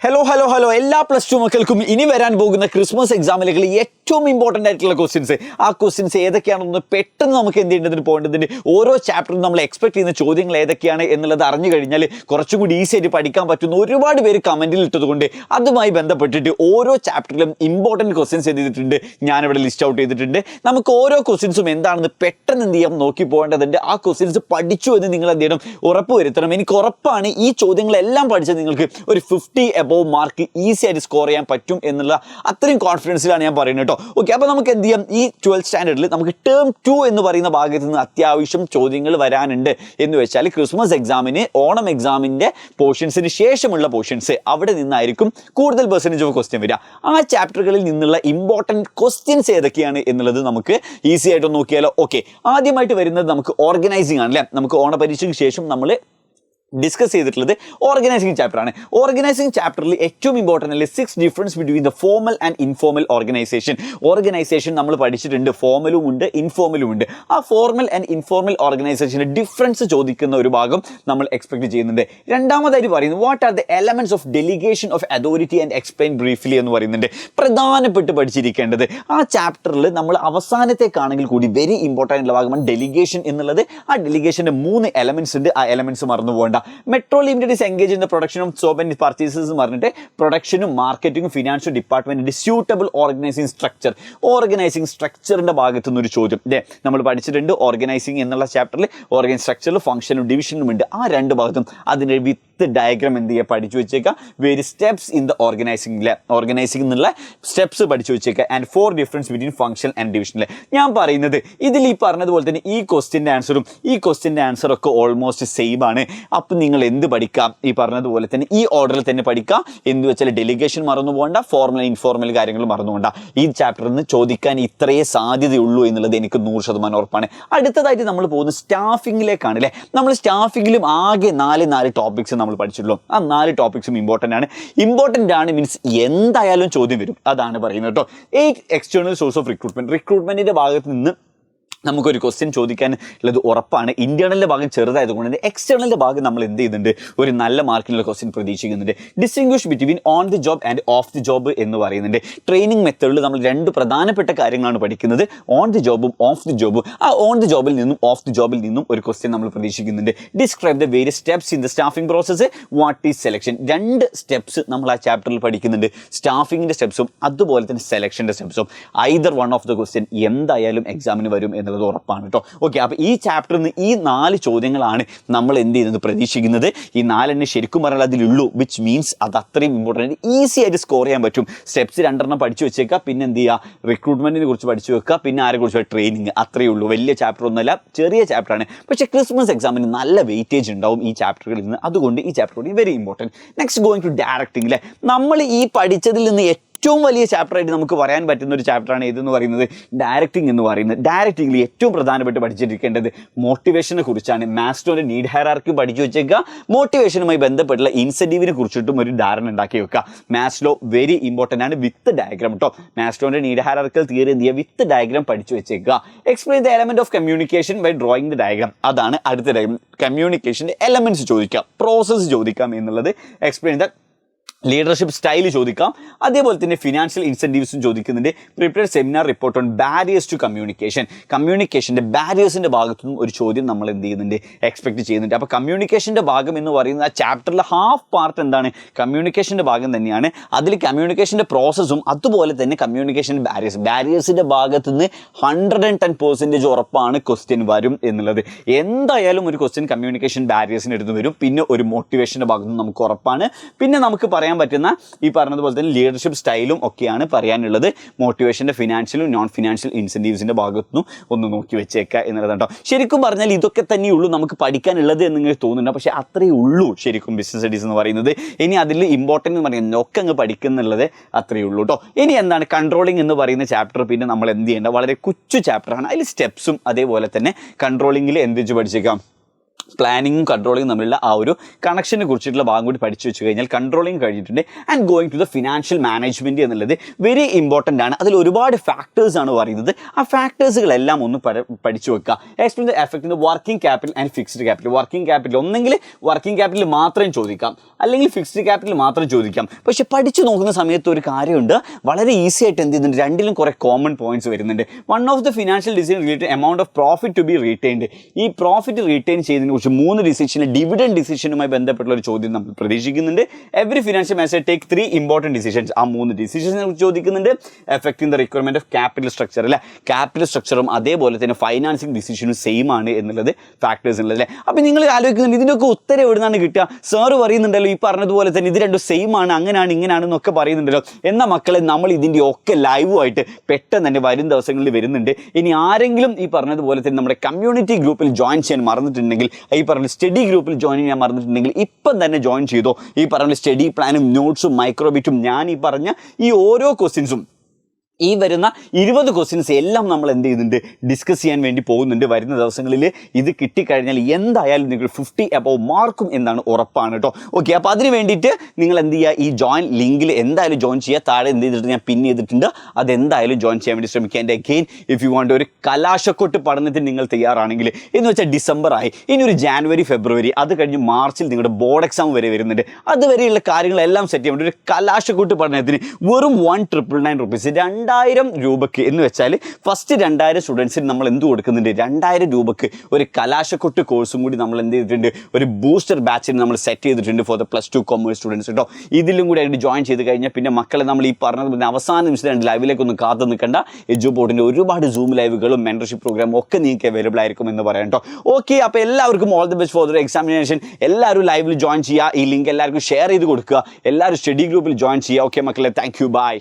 Hello എല്ലാ plus two മക്കൾക്കും ഇനി വരാൻ പോകുന്ന ക്രിസ്മസ് എക്സാമിലേക്ക് ഏറ്റവും ഇമ്പോർട്ടൻ്റ് ആയിട്ടുള്ള ക്വസ്റ്റ്യൻസ് ആ ക്വസ്റ്റ്യൻസ് ഏതൊക്കെയാണെന്ന് പെട്ടെന്ന് നമുക്ക് എന്ത് ചെയ്യേണ്ടതിന് പോകേണ്ടതിൻ്റെ ഓരോ ചാപ്റ്ററും നമ്മൾ എക്സ്പെക്ട് ചെയ്യുന്ന ചോദ്യങ്ങൾ ഏതൊക്കെയാണ് എന്നുള്ളത് അറിഞ്ഞു കഴിഞ്ഞാൽ കുറച്ചും കൂടി ഈസി ആയിട്ട് പഠിക്കാൻ പറ്റുന്ന ഒരുപാട് പേര് കമൻറ്റിൽ ഇട്ടതുകൊണ്ട് അതുമായി ബന്ധപ്പെട്ടിട്ട് ഓരോ ചാപ്റ്ററിലും ഇമ്പോർട്ടൻറ്റ് ക്വസ്റ്റ്യൻസ് ചെയ്തിട്ടുണ്ട്. ഞാനിവിടെ ലിസ്റ്റ് ഔട്ട് ചെയ്തിട്ടുണ്ട്. നമുക്ക് ഓരോ ക്വസ്റ്റ്യൻസും എന്താണെന്ന് പെട്ടെന്ന് എന്ത് ചെയ്യാം നോക്കി പോകേണ്ടതുണ്ട്. ആ ക്വസ്റ്റ്യൻസ് പഠിച്ചു എന്ന് നിങ്ങൾ എന്ത് ചെയ്യണം ഉറപ്പ് വരുത്തണം. എനിക്ക് ഉറപ്പാണ് ഈ ചോദ്യങ്ങളെല്ലാം പഠിച്ചാൽ നിങ്ങൾക്ക് ഒരു 50 above മാർക്ക് ഈസി ആയിട്ട് സ്കോർ ചെയ്യാൻ പറ്റും എന്നുള്ള അത്രയും കോൺഫിഡൻസിലാണ് ഞാൻ പറയുന്നത് കേട്ടോ. ഓക്കെ, അപ്പോൾ നമുക്ക് എന്ത് ചെയ്യാം, ഈ 12th സ്റ്റാൻഡേർഡിൽ നമുക്ക് ടേം 2 എന്ന് പറയുന്ന ഭാഗത്ത് നിന്ന് അത്യാവശ്യം ചോദ്യങ്ങൾ വരാനുണ്ട്. എന്ന് വെച്ചാൽ ക്രിസ്മസ് എക്സാമിന് ഓണം എക്സാമിൻ്റെ പോർഷൻസിന് ശേഷമുള്ള പോർഷൻസ് അവിടെ നിന്നായിരിക്കും കൂടുതൽ പെർസെൻറ്റേജ് ഓഫ് ക്വസ്റ്റ്യൻ വരിക. ആ ചാപ്റ്ററുകളിൽ നിന്നുള്ള ഇമ്പോർട്ടൻറ്റ് ക്വസ്റ്റ്യൻസ് ഏതൊക്കെയാണ് എന്നുള്ളത് നമുക്ക് ഈസി ആയിട്ട് നോക്കിയാലോ. ഓക്കെ, ആദ്യമായിട്ട് വരുന്നത് നമുക്ക് ഓർഗനൈസിങ് ആണ് അല്ലേ. നമുക്ക് ഓണപരീക്ഷയ്ക്ക് ശേഷം നമ്മൾ ഡിസ്കസ് ചെയ്തിട്ടുള്ളത് ഓർഗനൈസിങ് ചാപ്റ്ററാണ്. ഓർഗനൈസിങ് ചാപ്റ്ററിൽ ഏറ്റവും ഇമ്പോർട്ടൻ്റ് അല്ലേ 6 difference between the formal and informal organisation നമ്മൾ പഠിച്ചിട്ടുണ്ട്. ഫോമലും ഉണ്ട് ഇൻഫോമലും ഉണ്ട്. ആ ഫോർമൽ ആൻഡ് ഇൻഫോർമൽ ഓർഗനൈസേഷൻ്റെ ഡിഫറൻസ് ചോദിക്കുന്ന ഒരു ഭാഗം നമ്മൾ എക്സ്പെക്ട് ചെയ്യുന്നുണ്ട്. രണ്ടാമതായിട്ട് പറയുന്നത് what are the elements of delegation of authority and explain briefly എന്ന് പറയുന്നുണ്ട്. പ്രധാനപ്പെട്ട് പഠിച്ചിരിക്കേണ്ടത് ആ ചാപ്റ്ററിൽ നമ്മൾ അവസാനത്തേക്കാണെങ്കിൽ കൂടി വെരി ഇമ്പോർട്ടൻ്റ് ആയിട്ടുള്ള ഭാഗമാണ് ഡെലിഗേഷൻ എന്നുള്ളത്. ആ ഡെലിഗേഷൻ്റെ 3 എലമെന്റ്സ് ഉണ്ട്. ആ എലമെന്റ്സ് മറന്നു പോകേണ്ട. Metro limited is engage in the production of soap and purchases എന്ന് പറഞ്ഞിട്ട് പ്രൊഡക്ഷനും മാർക്കറ്റിംഗും ഫിനാൻഷ്യൽ ഡിപ്പാർട്ട്മെന്റിന്റെ സ്യൂട്ടബിൾ ഓർഗനൈസിംഗ് സ്ട്രക്ചറിന്റെ ഭാഗത്തു നിന്ന് ഒരു ചോദ്യം അല്ലേ നമ്മൾ പഠിച്ചിട്ടുണ്ട്. ഓർഗനൈസിംഗ് എന്നുള്ള ചാപ്റ്ററിൽ ഓർഗനൈസിംഗ് സ്ട്രക്ചറിൽ ഫംഗ്ഷനും ഡിവിഷനും ഉണ്ട്. ആ രണ്ട് ഭാഗത്തും അതിന്റെ വിത്ത് ഡയഗ്രാം എന്ത് ചെയ്യുക പഠിച്ചു വെച്ചേക്കുക. Very steps in the organising എന്നുള്ള സ്റ്റെപ്സ് പഠിച്ചു വെച്ചേക്കുക. And 4 difference between function and ഡിവിഷനിലെ ഞാൻ പറയുന്നത് ഇതിൽ ഈ പറഞ്ഞതുപോലെ തന്നെ ഈ ക്വസ്റ്റിന്റെ ആൻസറും ഈ ക്വസ്റ്റിന്റെ ആൻസറും ഒക്കെ ഓൾമോസ്റ്റ് സെയിം ആണ്. അപ്പം നിങ്ങൾ എന്ത് പഠിക്കാം, ഈ പറഞ്ഞതുപോലെ തന്നെ ഈ ഓർഡറിൽ തന്നെ പഠിക്കാം. എന്ത് വെച്ചാൽ ഡെലിഗേഷൻ മറന്നു പോകണ്ട, ഫോർമൽ ഇൻഫോർമൽ കാര്യങ്ങൾ മറന്നു പോകണ്ട. ഈ ചാപ്റ്ററിൽ നിന്ന് ചോദിക്കാൻ ഇത്രയേ സാധ്യതയുള്ളൂ എന്നുള്ളത് എനിക്ക് 100% ഉറപ്പാണ്. അടുത്തതായിട്ട് നമ്മൾ പോകുന്നത് സ്റ്റാഫിങ്ങിലേക്കാണ് അല്ലേ. നമ്മൾ സ്റ്റാഫിങ്ങിലും ആകെ 4 ടോപ്പിക്സ് നമ്മൾ പഠിച്ചിട്ടുള്ളൂ. ആ 4 ടോപ്പിക്സും ഇമ്പോർട്ടൻ്റ് ആണ് മീൻസ് എന്തായാലും ചോദ്യം വരും. അതാണ് പറയുന്നത് കേട്ടോ. ഈ എക്സ്റ്റേണൽ സോഴ്സ് ഓഫ് റിക്രൂട്ട്മെന്റിന്റെ ഭാഗത്ത് നിന്ന് നമുക്കൊരു ക്വസ്റ്റ്യൻ ചോദിക്കാൻ ഉള്ളത് ഉറപ്പാണ്. ഇന്റേണലിൻ്റെ ഭാഗം ചെറുതായതുകൊണ്ട് തന്നെ എക്സ്റ്റേണലിൻ്റെ ഭാഗം നമ്മൾ എന്ത് ചെയ്യുന്നുണ്ട് ഒരു നല്ല മാർക്കിനുള്ള ക്വസ്റ്റ്യൻ പ്രതീക്ഷിക്കുന്നുണ്ട്. Distinguish between on the job and of the job എന്ന് പറയുന്നുണ്ട്. ട്രെയിനിങ് മെത്തേഡിൽ നമ്മൾ 2 പ്രധാനപ്പെട്ട കാര്യങ്ങളാണ് പഠിക്കുന്നത്, ഓൺ ദി ജോബും ഓഫ് ദി ജോബും. ആ ഓൺ ദി ജോബിൽ നിന്നും ഓഫ് ദി ജോബിൽ നിന്നും ഒരു ക്വസ്റ്റ്യൻ നമ്മൾ പ്രതീക്ഷിക്കുന്നുണ്ട്. Describe the various steps in the staffing process, what is selection. 2 steps നമ്മൾ ആ ചാപ്റ്ററിൽ പഠിക്കുന്നുണ്ട്. സ്റ്റാഫിങ്ങിൻ്റെ സ്റ്റെപ്സും അതുപോലെ തന്നെ സെലക്ഷൻ്റെ സ്റ്റെപ്സും. Either one of the question എന്തായാലും എക്സാമിന് വരും എന്നുള്ളത് ഉറപ്പാണ് കേട്ടോ. ഓക്കെ, അപ്പോൾ ഈ ചാപ്റ്ററിൽ നിന്ന് ഈ 4 ചോദ്യങ്ങളാണ് നമ്മൾ എന്ത് ചെയ്യുന്നത് പ്രതീക്ഷിക്കുന്നത്. ഈ 4 ശരിക്കും പറഞ്ഞാൽ അതിലുള്ളൂ, വിച്ച് മീൻസ് അത് അത്രയും ഇമ്പോർട്ടൻ്റ്, ഈസി ആയിട്ട് സ്കോർ ചെയ്യാൻ പറ്റും. സ്റ്റെപ്സ് 2 പഠിച്ചു വെച്ചേക്കുക. പിന്നെ എന്ത് ചെയ്യുക, റിക്രൂട്ട്മെൻറ്റിനെ കുറിച്ച് പഠിച്ചു വെക്കുക. പിന്നെ ആരെ കുറിച്ച് ട്രെയിനിങ്. അത്രയേ ഉള്ളൂ. വലിയ ചാപ്റ്റർ ഒന്നുമല്ല, ചെറിയ ചാപ്റ്ററാണ്. പക്ഷേ ക്രിസ്മസ് എക്സാമിന് നല്ല വെയിറ്റേജ് ഉണ്ടാവും ഈ ചാപ്റ്ററുകളിൽ നിന്ന്. അതുകൊണ്ട് ഈ ചാപ്റ്റർ കൂടി very important. Next going to directing അല്ലേ. നമ്മൾ ഈ പഠിച്ചതിൽ നിന്ന് ഏറ്റവും വലിയ ചാപ്റ്ററായിട്ട് നമുക്ക് പറയാൻ പറ്റുന്ന ഒരു ചാപ്റ്ററാണ് ഇതെന്ന് പറയുന്നത് ഡയറക്റ്റിംഗ് എന്ന് പറയുന്നത്. ഡയറക്റ്റിംഗിൽ ഏറ്റവും പ്രധാനപ്പെട്ട് പഠിച്ചിരിക്കേണ്ടത് മോട്ടിവേഷനെ കുറിച്ചാണ്. മാസ്ലോയുടെ നീഡ് ഹയറാർക്കി പഠിച്ചു വെച്ചേക്കുക. മോട്ടിവേഷനുമായി ബന്ധപ്പെട്ടുള്ള ഇൻസെൻറ്റീവിനെ കുറിച്ചിട്ടും ഒരു ധാരണ ഉണ്ടാക്കി വെക്കുക. മാസ്ലോ വെരി ഇമ്പോർട്ടൻ്റ് ആണ്. വിത്ത് ഡയഗ്രാം കേട്ടോ. മാസ്ലോയുടെ നീഡ് ഹയറാർക്കൽ തിയറി എന്ത് ചെയ്യുക, വിത്ത് ഡയഗ്രാം പഠിച്ചു വെച്ചേക്കുക. Explain the element of communication by drawing the diagram. അതാണ് അടുത്ത ഡയഗ്രാം. കമ്മ്യൂണിക്കേഷൻ്റെ എലമെന്റ്സ് ചോദിക്കാം, പ്രോസസ്സ് ചോദിക്കാം എന്നുള്ളത്. എക്സ്പ്ലെയിൻ ദ ലീഡർഷിപ്പ് സ്റ്റൈൽ ചോദിക്കാം. അതേപോലെ തന്നെ ഫിനാൻഷ്യൽ ഇൻസെൻറ്റീവ്സും ചോദിക്കുന്നുണ്ട്. Prepare seminar report on barriers to കമ്മ്യൂണിക്കേഷൻ്റെ ബാരിയേഴ്സിൻ്റെ ഭാഗത്തുനിന്നും ഒരു ചോദ്യം നമ്മൾ എന്ത് ചെയ്യുന്നുണ്ട് എക്സ്പെക്ട് ചെയ്യുന്നുണ്ട്. അപ്പോൾ കമ്മ്യൂണിക്കേഷൻ്റെ ഭാഗം എന്ന് പറയുന്ന ആ ചാപ്റ്ററിലെ ഹാഫ് പാർട്ട് എന്താണ്, കമ്മ്യൂണിക്കേഷൻ്റെ ഭാഗം തന്നെയാണ്. അതിൽ കമ്മ്യൂണിക്കേഷൻ്റെ പ്രോസസ്സും അതുപോലെ തന്നെ കമ്മ്യൂണിക്കേഷൻ ബാരിയേഴ്സിൻ്റെ ഭാഗത്തുനിന്ന് 110% ഉറപ്പാണ് ക്വസ്റ്റ്യൻ വരും എന്നുള്ളത്. എന്തായാലും ഒരു ക്വസ്റ്റ്യൻ കമ്മ്യൂണിക്കേഷൻ ബാരിയേഴ്സിന് എടുത്ത് വരും. പിന്നെ ഒരു മോട്ടിവേഷൻ്റെ ഭാഗത്തുനിന്ന് നമുക്ക് ഉറപ്പാണ്. പിന്നെ നമുക്ക് പറയാൻ പറ്റുന്ന ഈ പറഞ്ഞതുപോലെ തന്നെ ലീഡർഷിപ്പ് സ്റ്റൈലും ഒക്കെയാണ് പറയാനുള്ളത്. മോട്ടിവേഷൻ്റെ ഫിനാൻഷ്യലും നോൺ ഫിനാൻഷ്യൽ ഇൻസെൻറ്റീവ്സിൻ്റെ ഭാഗത്തുനിന്നും ഒന്ന് നോക്കി വെച്ചേക്കുക എന്നുള്ളതാണ് കേട്ടോ. ശരിക്കും പറഞ്ഞാൽ ഇതൊക്കെ തന്നെയുള്ളൂ നമുക്ക് പഠിക്കാനുള്ളത് എന്ന് നിങ്ങൾക്ക് തോന്നുന്നുണ്ട്. പക്ഷേ അത്രയേ ഉള്ളൂ ശരിക്കും ബിസിനസ് സ്റ്റഡീസ് എന്ന് പറയുന്നത്. ഇനി അതിൽ ഇമ്പോർട്ടൻ്റ് എന്ന് പറയുന്നത് ഒക്കെ അങ്ങ് പഠിക്കുന്നുള്ളത് അത്രയേ ഉള്ളൂ കേട്ടോ. ഇനി എന്താണ് കൺട്രോളിംഗ് എന്ന് പറയുന്ന ചാപ്റ്റർ. പിന്നെ നമ്മൾ എന്ത് ചെയ്യേണ്ട വളരെ കൊച്ചു ചാപ്റ്ററാണ്. അതിൽ സ്റ്റെപ്സും അതേപോലെ തന്നെ കൺട്രോളിങ്ങിൽ എന്ത് വെച്ച് പഠിച്ചേക്കാം, പ്ലാനിങ്ങും കൺട്രോളിങ്ങും തമ്മിലുള്ള ആ ഒരു കണക്ഷനെ കുറിച്ചിട്ടുള്ള ഭാഗം കൂടി പഠിച്ചു വെച്ച് കഴിഞ്ഞാൽ കൺട്രോളിങ് കഴിഞ്ഞിട്ടുണ്ട്. And going to the financial management എന്നുള്ളത് വെരി ഇമ്പോർട്ടൻ്റ് ആണ്. അതിൽ ഒരുപാട് ഫാക്ടേഴ്സ് ആണ് പറയുന്നത്. ആ ഫാക്ടേഴ്സുകളെല്ലാം ഒന്ന് പഠിച്ചു വെക്കുക. Explain the effect in the working capital and fixed capital. Working capital ഒന്നെങ്കിൽ വർക്കിംഗ് ക്യാപിറ്റൽ മാത്രം ചോദിക്കാം, അല്ലെങ്കിൽ ഫിക്സ്ഡ് ക്യാപിറ്റൽ മാത്രം ചോദിക്കാം. പക്ഷേ പഠിച്ചു നോക്കുന്ന സമയത്ത് ഒരു കാര്യമുണ്ട്, വളരെ ഈസി ആയിട്ട് എന്ത് ചെയ്യുന്നുണ്ട്, രണ്ടിലും കുറേ കോമൺ പോയിന്റ്സ് വരുന്നുണ്ട്. One of the financial decision related amount of profit to be retained. ഈ പ്രോഫിറ്റ് റീറ്റെയിൻ ചെയ്തതിനെ കുറിച്ച് 3 ഡിസിഷനിൽ ഡിവിഡൻഡ് ഡിസിഷനുമായി ബന്ധപ്പെട്ടുള്ള ഒരു ചോദ്യം നമ്മൾ പ്രതീക്ഷിക്കുന്നുണ്ട്. Every financial manager take 3 important decisions. ആ 3 ഡിസിഷൻസിനെ കുറിച്ച് ചോദിക്കുന്നുണ്ട്. Affecting the requirement of capital structure അല്ലെ, ക്യാപിറ്റൽ സ്ട്രക്ചറും അതേപോലെ തന്നെ ഫൈനാൻസിങ് ഡിസിഷനും സെയിം ആണ് എന്നുള്ളത് ഫാക്ടേഴ്സ് ഉള്ളത് അല്ലേ. അപ്പോൾ നിങ്ങൾ ആലോചിക്കുന്നുണ്ട് ഇതിൻ്റെയൊക്കെ ഉത്തരം എവിടെ നിന്നാണ് കിട്ടുക? സാറ് പറയുന്നുണ്ടല്ലോ ഈ പറഞ്ഞതുപോലെ തന്നെ ഇത് രണ്ടും സെയിം ആണ്, അങ്ങനെയാണ് ഇങ്ങനെയാണെന്നൊക്കെ പറയുന്നുണ്ടല്ലോ. എന്നാൽ മക്കളെ നമ്മൾ ഇതിൻ്റെ ഒക്കെ ലൈവായിട്ട് പെട്ടെന്ന് തന്നെ വരും ദിവസങ്ങളിൽ വരുന്നുണ്ട്. ഇനി ആരെങ്കിലും ഈ പറഞ്ഞതുപോലെ തന്നെ നമ്മുടെ കമ്മ്യൂണിറ്റി ഗ്രൂപ്പിൽ ജോയിൻ ചെയ്യാൻ മറന്നിട്ടുണ്ടെങ്കിൽ, ഈ പറഞ്ഞ സ്റ്റഡി ഗ്രൂപ്പിൽ ജോയിൻ ചെയ്യാൻ മറന്നിട്ടുണ്ടെങ്കിൽ ഇപ്പം തന്നെ ജോയിൻ ചെയ്തോ. ഈ പറഞ്ഞ സ്റ്റഡി പ്ലാനും നോട്ട്സും മൈക്രോബിറ്റും ഞാൻ ഈ പറഞ്ഞ ഈ ഓരോ ക്വസ്റ്റ്യൻസും ഈ വരുന്ന 20 ക്വസ്റ്റ്യൻസ് എല്ലാം നമ്മൾ എന്ത് ചെയ്യുന്നുണ്ട്, ഡിസ്കസ് ചെയ്യാൻ വേണ്ടി പോകുന്നുണ്ട്. വരുന്ന ദിവസങ്ങളിൽ ഇത് കിട്ടിക്കഴിഞ്ഞാൽ എന്തായാലും നിങ്ങൾ 50 അബവ് മാർക്കും എന്നാണ് ഉറപ്പാണ് കേട്ടോ. ഓക്കെ, അപ്പോൾ അതിന് വേണ്ടിയിട്ട് നിങ്ങൾ എന്ത് ചെയ്യുക, ഈ ജോയിൻ ലിങ്കിൽ എന്തായാലും ജോയിൻ ചെയ്യുക. താഴെ എന്ത് ചെയ്തിട്ട് ഞാൻ പിൻ ചെയ്തിട്ടുണ്ട്, അതെന്തായാലും ജോയിൻ ചെയ്യാൻ വേണ്ടി ശ്രമിക്കുക. എൻ്റെ അഗെയിൻ ഇഫ് യു വാണ്ട് ഒരു കലാശക്കൊട്ട് പഠനത്തിന് നിങ്ങൾ തയ്യാറാണെങ്കിൽ എന്ന് വെച്ചാൽ December ആയി, ഇനി ഒരു January February അത് കഴിഞ്ഞ് മാർച്ചിൽ നിങ്ങളുടെ ബോർഡ് എക്സാം വരെ വരുന്നുണ്ട്. അതുവരെയുള്ള കാര്യങ്ങളെല്ലാം സെറ്റ് ചെയ്യാൻ വേണ്ടി ഒരു കലാശക്കൊട്ട് പഠനത്തിന് വെറും 1999 rupees 2000 രൂപയ്ക്ക് എന്ന് വെച്ചാൽ ഫസ്റ്റ് 2000 സ്റ്റുഡൻസിന് നമ്മൾ എന്ത് കൊടുക്കുന്നുണ്ട്, 2000 രൂപയ്ക്ക് ഒരു കലാശക്കൊട്ട് കോഴ്സും കൂടി നമ്മൾ എന്ത് ചെയ്തിട്ടുണ്ട്, ഒരു ബൂസ്റ്റർ ബാച്ചിന് നമ്മൾ സെറ്റ് ചെയ്തിട്ടുണ്ട് ഫോർ ദ +2 കൊമേഴ്സ് സ്റ്റുഡൻസ് കേട്ടോ. ഇതിലും കൂടി ആയിട്ട് ജോയിൻ ചെയ്ത് കഴിഞ്ഞാൽ പിന്നെ മക്കളെ നമ്മൾ ഈ പറഞ്ഞത് അവസാന നിമിഷം ലൈവിലേക്കൊന്നും കാത്തു നിൽക്കേണ്ട. എജു ബോർഡിൻ്റെ ഒരുപാട് സൂം ലൈവുകളും മെൻറ്റർഷിപ്പ് പ്രോഗ്രാമും ഒക്കെ നിങ്ങൾക്ക് അവൈലബിൾ ആയിരിക്കും എന്ന് പറയാം കേട്ടോ. ഓക്കെ, അപ്പോൾ എല്ലാവർക്കും all the best for the examination. എല്ലാവരും ലൈവിൽ ജോയിൻ ചെയ്യുക. ഈ ലിങ്ക് എല്ലാവർക്കും ഷെയർ ചെയ്ത് കൊടുക്കുക. എല്ലാവരും സ്റ്റഡി ഗ്രൂപ്പിൽ ജോയിൻ ചെയ്യുക. ഓക്കെ മക്കളെ, താങ്ക് യു, ബൈ.